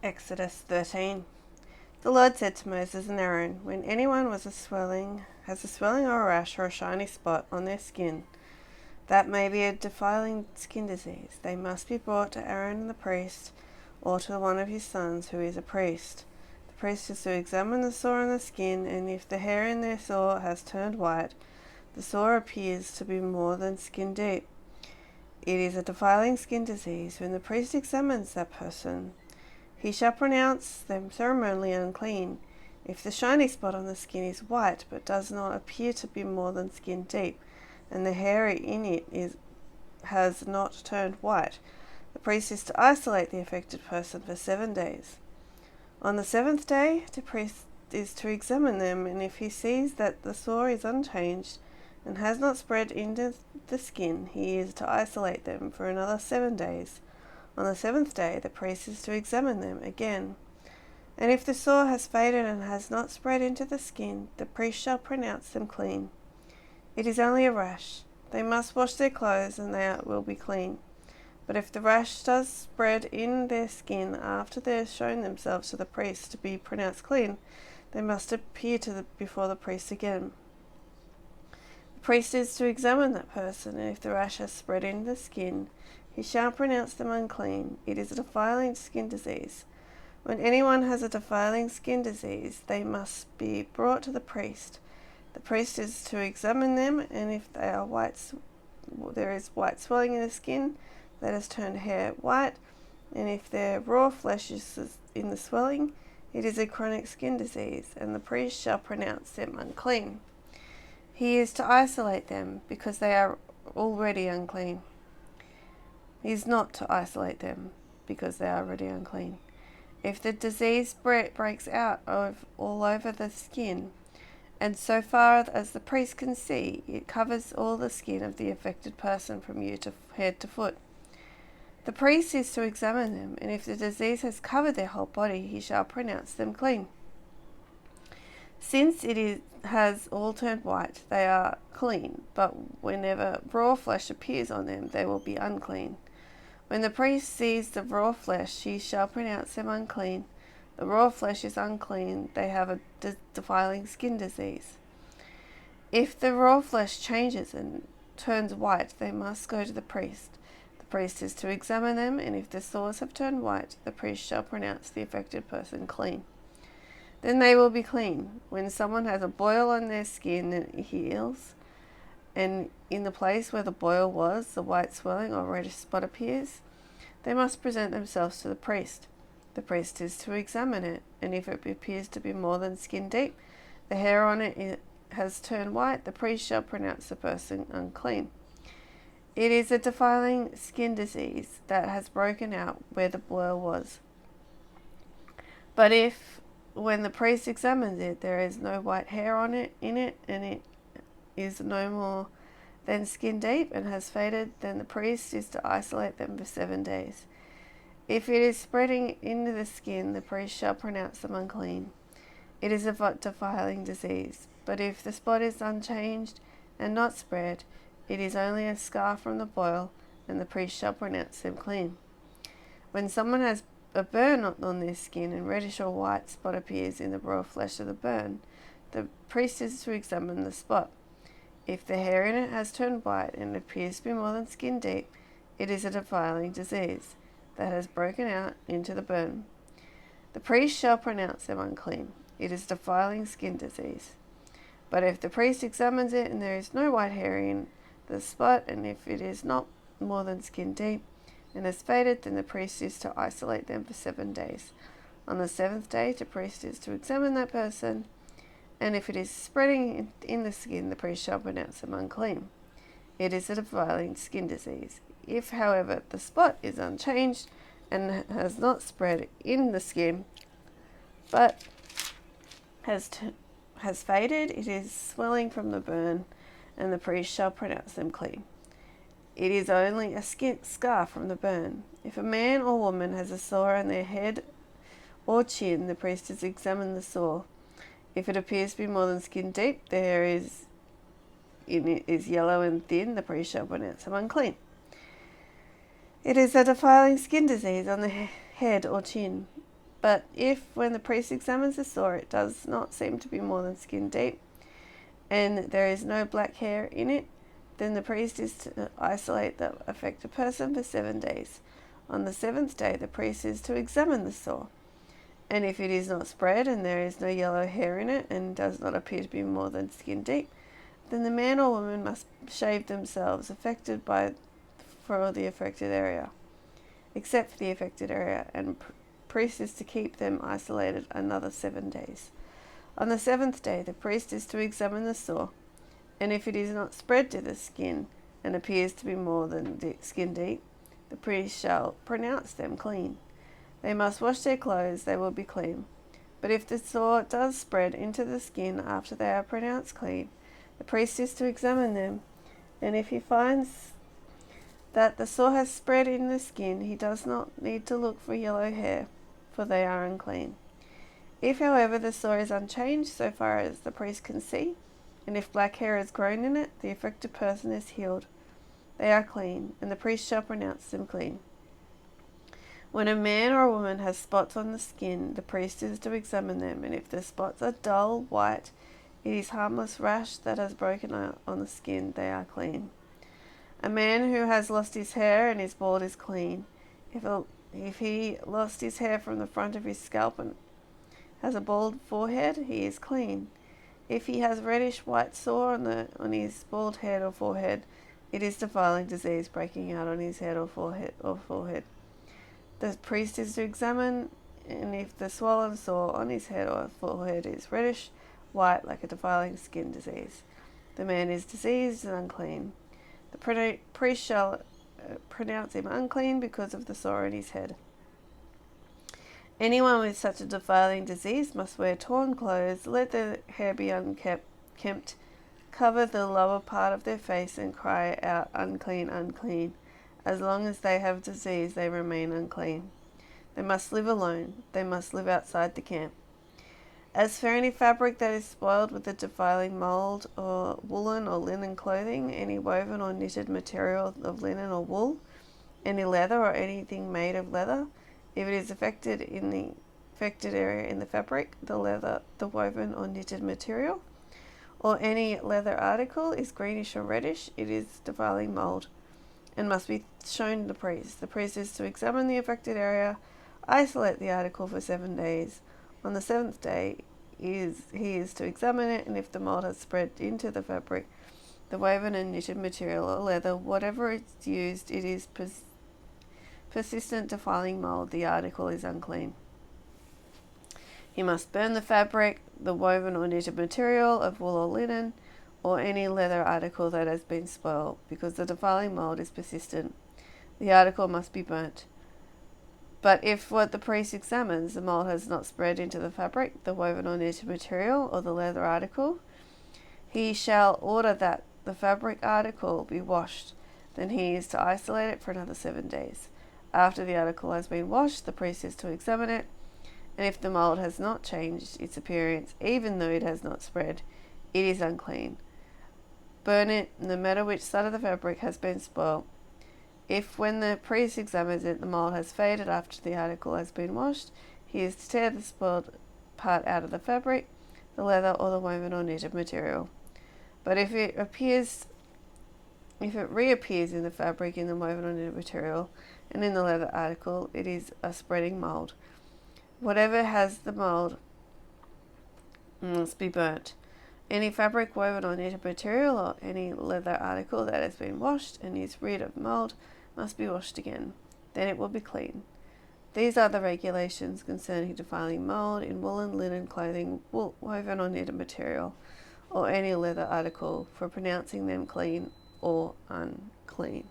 Exodus 13. The Lord said to Moses and Aaron, when anyone has a swelling or a rash or a shiny spot on their skin, that may be a defiling skin disease, they must be brought to Aaron the priest, or to one of his sons who is a priest. The priest is to examine the sore on the skin, and if the hair in their sore has turned white, the sore appears to be more than skin deep. It is a defiling skin disease. When the priest examines that person, he shall pronounce them ceremonially unclean. If the shiny spot on the skin is white, but does not appear to be more than skin deep, and the hair in it has not turned white, the priest is to isolate the affected person for 7 days. On the 7th day, the priest is to examine them, and if he sees that the sore is unchanged and has not spread into the skin, he is to isolate them for another 7 days. On the 7th day, the priest is to examine them again. And if the sore has faded and has not spread into the skin, the priest shall pronounce them clean. It is only a rash. They must wash their clothes, and they will be clean. But if the rash does spread in their skin after they have shown themselves to the priest to be pronounced clean, they must appear before the priest again. The priest is to examine that person, and if the rash has spread in the skin, he shall pronounce them unclean. It is a defiling skin disease. When anyone has a defiling skin disease, they must be brought to the priest. The priest is to examine them, and if they are there is white swelling in the skin that has turned hair white, and if their raw flesh is in the swelling, it is a chronic skin disease, and the priest shall pronounce them unclean. He is to isolate them because they are already unclean. He is not to isolate them because they are already unclean. If the disease breaks out all over the skin, and so far as the priest can see, it covers all the skin of the affected person from head to foot, the priest is to examine them, and if the disease has covered their whole body, he shall pronounce them clean. Since has all turned white, they are clean, but whenever raw flesh appears on them, they will be unclean. When the priest sees the raw flesh, he shall pronounce them unclean. The raw flesh is unclean. They have a defiling skin disease. If the raw flesh changes and turns white, they must go to the priest. The priest is to examine them, and if the sores have turned white, the priest shall pronounce the affected person clean. Then they will be clean. When someone has a boil on their skin and it heals, and in the place where the boil was, the white swelling or reddish spot appears, they must present themselves to the priest. The priest is to examine it, and if it appears to be more than skin deep, the hair on it has turned white, the priest shall pronounce the person unclean. It is a defiling skin disease that has broken out where the boil was. But if, when the priest examines it, there is no white hair on it, and it is no more than skin deep and has faded, then the priest is to isolate them for 7 days. If it is spreading into the skin, the priest shall pronounce them unclean. It is a defiling disease. But if the spot is unchanged and not spread, it is only a scar from the boil, and the priest shall pronounce them clean. When someone has a burn on their skin and reddish or white spot appears in the raw flesh of the burn, the priest is to examine the spot. If the hair in it has turned white and appears to be more than skin deep, it is a defiling disease that has broken out into the burn. The priest shall pronounce them unclean. It is defiling skin disease. But if the priest examines it and there is no white hair in the spot, and if it is not more than skin deep and has faded, then the priest is to isolate them for 7 days. On the 7th day, the priest is to examine that person, and if it is spreading in the skin, the priest shall pronounce them unclean. It is a defiling skin disease. If, however, the spot is unchanged and has not spread in the skin, but has faded, it is swelling from the burn, and the priest shall pronounce them clean. It is only a scar from the burn. If a man or woman has a sore on their head or chin, the priest is to examine the sore. If it appears to be more than skin deep, the hair is yellow and thin, the priest shall pronounce them unclean. It is a defiling skin disease on the head or chin. But if, when the priest examines the sore, it does not seem to be more than skin deep, and there is no black hair in it, then the priest is to isolate the affected person for 7 days. On the 7th day, the priest is to examine the sore. And if it is not spread, and there is no yellow hair in it, and does not appear to be more than skin deep, then the man or woman must shave themselves for the affected area, except for the affected area, and priest is to keep them isolated another 7 days. On the 7th day, the priest is to examine the sore, and if it is not spread to the skin and appears to be more than skin deep, the priest shall pronounce them clean. They must wash their clothes, they will be clean. But if the sore does spread into the skin after they are pronounced clean, the priest is to examine them, and if he finds that the sore has spread in the skin, he does not need to look for yellow hair, for they are unclean. If, however, the sore is unchanged so far as the priest can see, and if black hair has grown in it, the affected person is healed. They are clean, and the priest shall pronounce them clean. When a man or a woman has spots on the skin, the priest is to examine them, and if the spots are dull white, it is harmless rash that has broken out on the skin, they are clean. A man who has lost his hair and is bald is clean. If he lost his hair from the front of his scalp and has a bald forehead, he is clean. If he has reddish white sore on his bald head or forehead, it is defiling disease breaking out on his head or forehead. The priest is to examine, and if the swollen sore on his head or forehead is reddish white like a defiling skin disease, the man is diseased and unclean. The priest shall pronounce him unclean because of the sore in his head. Anyone with such a defiling disease must wear torn clothes, let their hair be unkempt, cover the lower part of their face, and cry out, "Unclean, unclean." As long as they have disease, they remain unclean. They must live alone. They must live outside the camp. As for any fabric that is spoiled with the defiling mold, or woolen or linen clothing, any woven or knitted material of linen or wool, any leather or anything made of leather, if it is affected in the affected area in the fabric, the leather, the woven or knitted material, or any leather article is greenish or reddish, it is defiling mold, and must be shown to the priest. The priest is to examine the affected area, isolate the article for 7 days. On the 7th day, he is to examine it, and if the mold has spread into the fabric, the woven and knitted material or leather, whatever is used, it is persistent defiling mold, the article is unclean. He must burn the fabric, the woven or knitted material of wool or linen, or any leather article that has been spoiled, because the defiling mold is persistent. The article must be burnt. But if what the priest examines, the mold has not spread into the fabric, the woven or knitted material, or the leather article, he shall order that the fabric article be washed. Then he is to isolate it for another 7 days. After the article has been washed, the priest is to examine it, and if the mold has not changed its appearance, even though it has not spread, it is unclean. Burn it, no matter which side of the fabric has been spoiled. If, when the priest examines it, the mold has faded after the article has been washed, he is to tear the spoiled part out of the fabric, the leather, or the woven or knitted material. But if it reappears in the fabric, in the woven or knitted material, and in the leather article, it is a spreading mold. Whatever has the mold must be burnt. Any fabric, woven or knitted material, or any leather article that has been washed and is rid of mold must be washed again. Then it will be clean. These are the regulations concerning defiling mold in woolen, linen clothing, woven or knitted material, or any leather article, for pronouncing them clean or unclean.